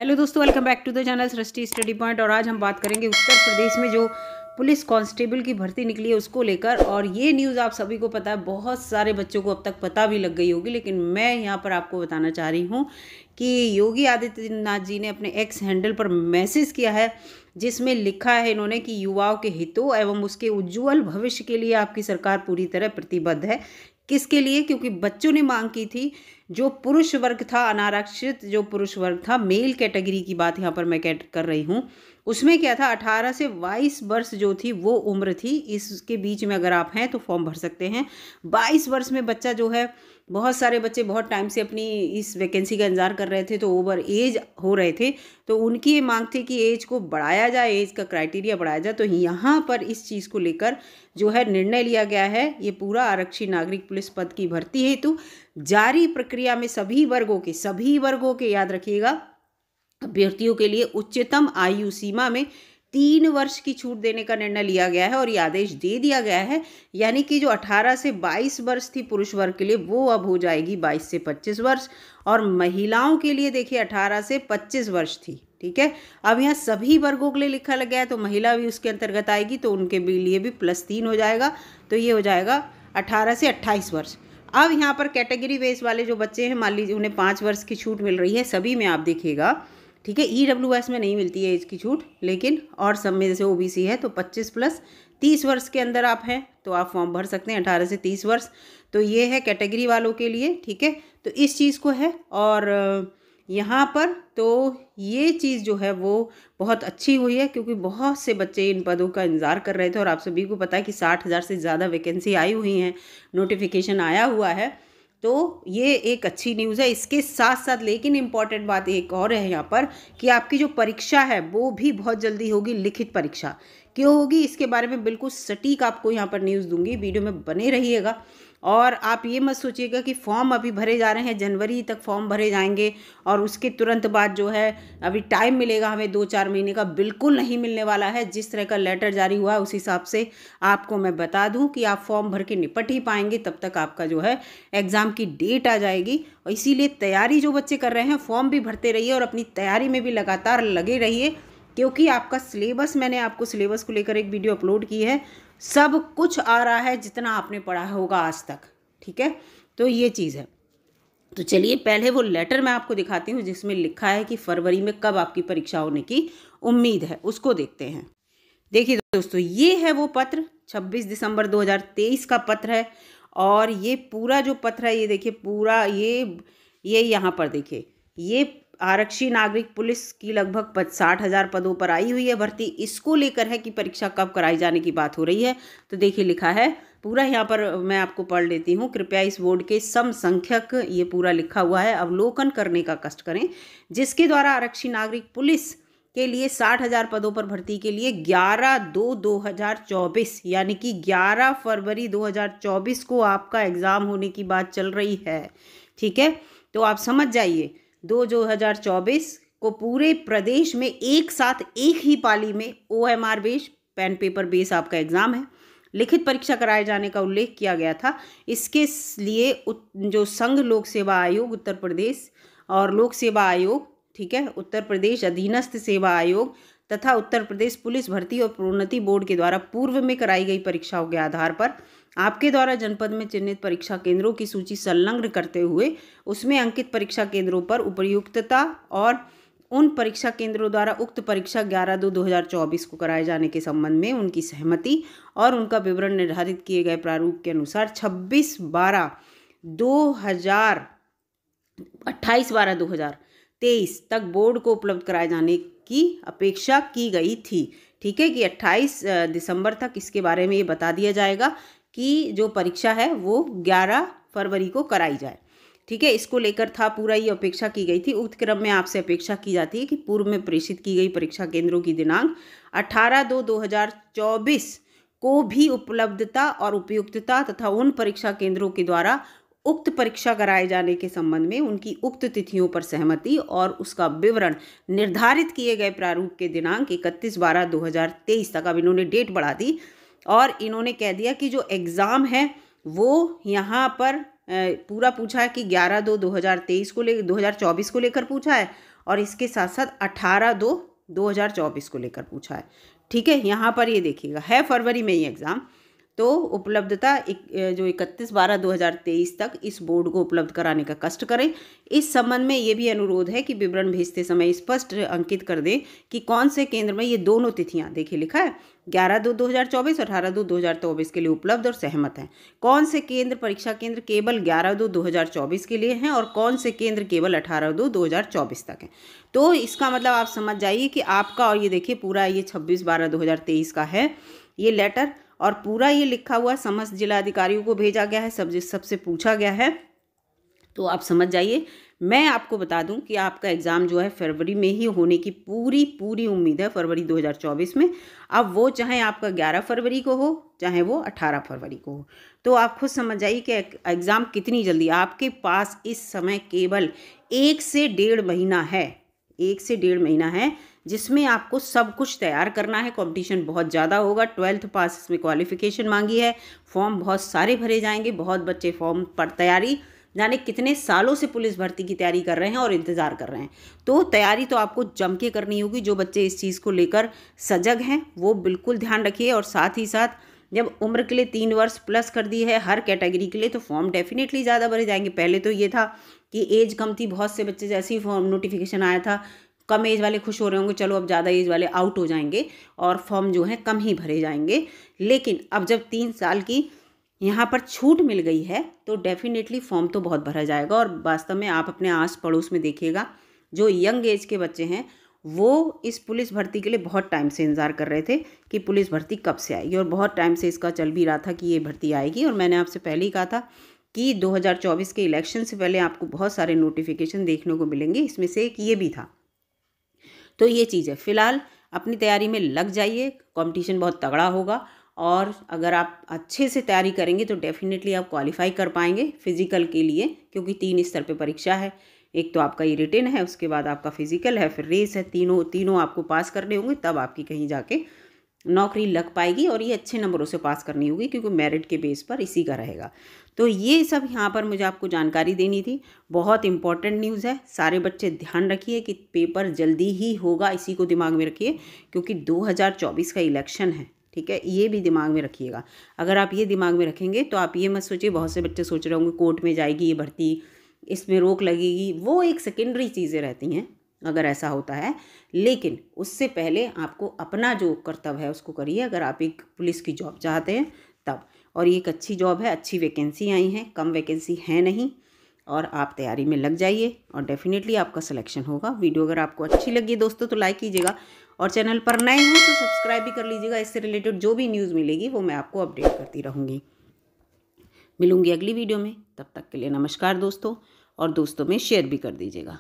Hello दोस्तों, welcome back to the channel Srishti study point. और आज हम बात करेंगे उत्तर प्रदेश में जो पुलिस कांस्टेबल की भर्ती निकली है उसको लेकर। और ये न्यूज़ आप सभी को पता है, बहुत सारे बच्चों को अब तक पता भी लग गई होगी, लेकिन मैं यहाँ पर आपको बताना चाह रही हूँ कि योगी आदित्यनाथ जी ने अपने एक्स हैंडल पर मैसेज किया है, जिसमें लिखा है इन्होंने कि युवाओं के हितों एवं उसके उज्जवल भविष्य के लिए आपकी सरकार पूरी तरह प्रतिबद्ध है। किसके लिए? क्योंकि बच्चों ने मांग की थी, जो पुरुष वर्ग था, अनारक्षित जो पुरुष वर्ग था, मेल कैटेगरी की बात यहाँ पर मैं कर रही हूँ, उसमें क्या था, 18 से 22 वर्ष जो थी वो उम्र थी। इसके बीच में अगर आप हैं तो फॉर्म भर सकते हैं। 22 वर्ष में बच्चा जो है, बहुत सारे बच्चे बहुत टाइम से अपनी इस वैकेंसी का इंतज़ार कर रहे थे, तो ओवर एज हो रहे थे, तो उनकी ये मांग थी कि एज को बढ़ाया जाए, एज का क्राइटेरिया बढ़ाया जाए। तो यहाँ पर इस चीज़ को लेकर जो है निर्णय लिया गया है। ये पूरा आरक्षी नागरिक पुलिस पद की भर्ती हेतु जारी प्रक्रिया में सभी वर्गों के याद रखिएगा, अभ्यर्थियों के लिए उच्चतम आयु सीमा में 3 वर्ष की छूट देने का निर्णय लिया गया है और ये आदेश दे दिया गया है। यानी कि जो 18 से 22 वर्ष थी पुरुष वर्ग के लिए, वो अब हो जाएगी 22 से 25 वर्ष। और महिलाओं के लिए देखिए 18 से 25 वर्ष थी। ठीक है, अब यहाँ सभी वर्गों के लिए लिखा गया है, तो महिला भी उसके अंतर्गत आएगी, तो उनके लिए भी +3 हो जाएगा, तो ये हो जाएगा 18 से 28 वर्ष। अब यहाँ पर कैटेगरी बेस वाले जो बच्चे हैं, मान लीजिए उन्हें 5 वर्ष की छूट मिल रही है, सभी में आप देखिएगा। ठीक है, EWS में नहीं मिलती है एज की छूट, लेकिन और सब में जैसे OBC है तो 25 + 30 वर्ष के अंदर आप हैं तो आप फॉर्म भर सकते हैं, 18 से 30 वर्ष। तो ये है कैटेगरी वालों के लिए। ठीक है, तो इस चीज़ को है। और यहाँ पर तो ये चीज़ जो है वो बहुत अच्छी हुई है, क्योंकि बहुत से बच्चे इन पदों का इंतज़ार कर रहे थे। और आप सभी को पता है कि 60,000 से ज़्यादा वैकेंसी आई हुई हैं, नोटिफिकेशन आया हुआ है, तो ये एक अच्छी न्यूज़ है। इसके साथ साथ लेकिन इम्पॉर्टेंट बात एक और है यहाँ पर, कि आपकी जो परीक्षा है वो भी बहुत जल्दी होगी। लिखित परीक्षा क्यों होगी, इसके बारे में बिल्कुल सटीक आपको यहाँ पर न्यूज़ दूंगी, वीडियो में बने रहिएगा। और आप ये मत सोचिएगा कि फॉर्म अभी भरे जा रहे हैं, जनवरी तक फॉर्म भरे जाएंगे और उसके तुरंत बाद जो है अभी टाइम मिलेगा हमें 2-4 महीने का, बिल्कुल नहीं मिलने वाला है। जिस तरह का लेटर जारी हुआ उस हिसाब से आपको मैं बता दूं कि आप फॉर्म भर के निपट ही पाएंगे, तब तक आपका जो है एग्ज़ाम की डेट आ जाएगी। और इसीलिए तैयारी जो बच्चे कर रहे हैं, फॉर्म भी भरते रहिए और अपनी तैयारी में भी लगातार लगे रहिए, क्योंकि आपका सिलेबस, मैंने आपको सिलेबस को लेकर एक वीडियो अपलोड की है, सब कुछ आ रहा है जितना आपने पढ़ा होगा आज तक। ठीक है, तो ये चीज़ है। तो चलिए पहले वो लेटर मैं आपको दिखाती हूँ जिसमें लिखा है कि फरवरी में कब आपकी परीक्षा होने की उम्मीद है, उसको देखते हैं। देखिए दोस्तों, ये है वो पत्र, 26 दिसंबर 2023 का पत्र है। और ये पूरा जो पत्र है, ये देखिए पूरा, ये यहाँ पर देखिए, ये आरक्षी नागरिक पुलिस की लगभग 60,000 पदों पर आई हुई है भर्ती। इसको लेकर है कि परीक्षा कब कराई जाने की बात हो रही है। तो देखिए लिखा है पूरा, यहाँ पर मैं आपको पढ़ लेती हूँ। कृपया इस बोर्ड के समसंख्यक, ये पूरा लिखा हुआ है, अवलोकन करने का कष्ट करें, जिसके द्वारा आरक्षी नागरिक पुलिस के लिए 60,000 पदों पर भर्ती के लिए 11/2/2024 यानी कि 11 फरवरी 2024 को आपका एग्ज़ाम होने की बात चल रही है। ठीक है, तो आप समझ जाइए, 2/2024 को पूरे प्रदेश में एक साथ एक ही पाली में OMR base, pen paper base आपका एग्ज़ाम है। लिखित परीक्षा कराए जाने का उल्लेख किया गया था। इसके लिए जो संघ लोक सेवा आयोग उत्तर प्रदेश और लोक सेवा आयोग, ठीक है, उत्तर प्रदेश अधीनस्थ सेवा आयोग तथा उत्तर प्रदेश पुलिस भर्ती और प्रोन्नति बोर्ड के द्वारा पूर्व में कराई गई परीक्षाओं के आधार पर आपके द्वारा जनपद में चिन्हित परीक्षा केंद्रों की सूची संलग्न करते हुए उसमें अंकित परीक्षा केंद्रों पर उपयुक्तता और उन परीक्षा केंद्रों द्वारा उक्त परीक्षा 11/2/2024 को कराए जाने के संबंध में उनकी सहमति और उनका विवरण निर्धारित किए गए प्रारूप के अनुसार 28/12/2023 तक बोर्ड को उपलब्ध कराए जाने की अपेक्षा की गई थी। ठीक है, कि 28 दिसंबर तक इसके बारे में ये बता दिया जाएगा कि जो परीक्षा है वो 11 फरवरी को कराई जाए। ठीक है, इसको लेकर था पूरा, ये अपेक्षा की गई थी। उक्त क्रम में आपसे अपेक्षा की जाती है कि पूर्व में प्रेषित की गई परीक्षा केंद्रों की दिनांक 18/2/2024 को भी उपलब्धता और उपयुक्तता तथा उन परीक्षा केंद्रों के द्वारा उक्त परीक्षा कराए जाने के संबंध में उनकी उक्त तिथियों पर सहमति और उसका विवरण निर्धारित किए गए प्रारूप के दिनांक 31/12/2023 तक। अब इन्होंने डेट बढ़ा दी और इन्होंने कह दिया कि जो एग्ज़ाम है वो यहाँ पर पूरा पूछा है कि 11/2/2023 को 2024 को लेकर पूछा है और इसके साथ साथ 18/2/2024 को लेकर पूछा है। ठीक है, यहाँ पर ये देखिएगा, है फरवरी में ये एग्ज़ाम। तो उपलब्धता जो 31/12/2023 तक इस बोर्ड को उपलब्ध कराने का कष्ट करें। इस संबंध में ये भी अनुरोध है कि विवरण भेजते समय स्पष्ट अंकित कर दें कि कौन से केंद्र में ये दोनों तिथियां, देखिए लिखा है 11/2/2024, 18/2/2024 के लिए उपलब्ध और सहमत हैं। कौन से केंद्र, परीक्षा केंद्र केवल 11/2/2024 के लिए हैं और कौन से केंद्र केवल 18/2/2024 तक हैं। तो इसका मतलब आप समझ जाइए कि आपका, और ये देखिए पूरा ये 26/12/2023 का है ये लेटर, और पूरा ये लिखा हुआ समस्त जिला अधिकारियों को भेजा गया है, सबसे पूछा गया है। तो आप समझ जाइए। मैं आपको बता दूं कि आपका एग्ज़ाम जो है फरवरी में ही होने की पूरी उम्मीद है, फरवरी 2024 में। अब वो चाहे आपका 11 फरवरी को हो, चाहे वो 18 फरवरी को हो। तो आप खुद समझ जाइए कि एग्ज़ाम कितनी जल्दी, आपके पास इस समय केवल 1 से 1.5 महीना है, 1 से 1.5 महीना है, जिसमें आपको सब कुछ तैयार करना है। कंपटीशन बहुत ज़्यादा होगा, 12th पास इसमें क्वालिफिकेशन मांगी है, फॉर्म बहुत सारे भरे जाएंगे, बहुत बच्चे फॉर्म पर तैयारी, जाने कितने सालों से पुलिस भर्ती की तैयारी कर रहे हैं और इंतज़ार कर रहे हैं। तो तैयारी तो आपको जम के करनी होगी। जो बच्चे इस चीज़ को लेकर सजग हैं वो बिल्कुल ध्यान रखिए। और साथ ही साथ जब उम्र के लिए 3 वर्ष प्लस कर दी है हर कैटेगरी के लिए, तो फॉर्म डेफिनेटली ज़्यादा भरे जाएंगे। पहले तो ये था कि एज कम थी, बहुत से बच्चे, जैसे ही फॉर्म नोटिफिकेशन आया था, कम एज वाले खुश हो रहे होंगे, चलो अब ज़्यादा एज वाले आउट हो जाएंगे और फॉर्म जो है कम ही भरे जाएंगे। लेकिन अब जब 3 साल की यहाँ पर छूट मिल गई है तो डेफिनेटली फॉर्म तो बहुत भरा जाएगा। और वास्तव में आप अपने आस पड़ोस में देखिएगा, जो यंग एज के बच्चे हैं वो इस पुलिस भर्ती के लिए बहुत टाइम से इंतज़ार कर रहे थे कि पुलिस भर्ती कब से आएगी, और बहुत टाइम से इसका चल भी रहा था कि ये भर्ती आएगी। और मैंने आपसे पहले ही कहा था कि 2024 के इलेक्शन से पहले आपको बहुत सारे नोटिफिकेशन देखने को मिलेंगे, इसमें से एक ये भी था। तो ये चीज़ है, फ़िलहाल अपनी तैयारी में लग जाइए, कंपटीशन बहुत तगड़ा होगा। और अगर आप अच्छे से तैयारी करेंगे तो डेफिनेटली आप क्वालिफाई कर पाएंगे फिज़िकल के लिए, क्योंकि 3 स्तर पे परीक्षा है। एक तो आपका ये रिटन है, उसके बाद आपका फिज़िकल है, फिर रेस है। तीनों आपको पास करने होंगे, तब आपकी कहीं जाके नौकरी लग पाएगी। और ये अच्छे नंबरों से पास करनी होगी, क्योंकि मेरिट के बेस पर इसी का रहेगा। तो ये सब यहाँ पर मुझे आपको जानकारी देनी थी। बहुत इंपॉर्टेंट न्यूज़ है, सारे बच्चे ध्यान रखिए कि पेपर जल्दी ही होगा, इसी को दिमाग में रखिए, क्योंकि 2024 का इलेक्शन है। ठीक है, ये भी दिमाग में रखिएगा। अगर आप ये दिमाग में रखेंगे तो आप ये मत सोचिए, बहुत से बच्चे सोच रहे होंगे कोर्ट में जाएगी ये भर्ती, इसमें रोक लगेगी, वो एक सेकेंडरी चीज़ें रहती हैं अगर ऐसा होता है। लेकिन उससे पहले आपको अपना जो कर्तव्य है उसको करिए, अगर आप एक पुलिस की जॉब चाहते हैं तब। और ये एक अच्छी जॉब है, अच्छी वैकेंसी आई हैं, कम वैकेंसी है नहीं। और आप तैयारी में लग जाइए और डेफिनेटली आपका सिलेक्शन होगा। वीडियो अगर आपको अच्छी लगी दोस्तों तो लाइक कीजिएगा, और चैनल पर नए हैं तो सब्सक्राइब भी कर लीजिएगा। इससे रिलेटेड जो भी न्यूज़ मिलेगी वो मैं आपको अपडेट करती रहूँगी। मिलूँगी अगली वीडियो में, तब तक के लिए नमस्कार दोस्तों, और दोस्तों में शेयर भी कर दीजिएगा।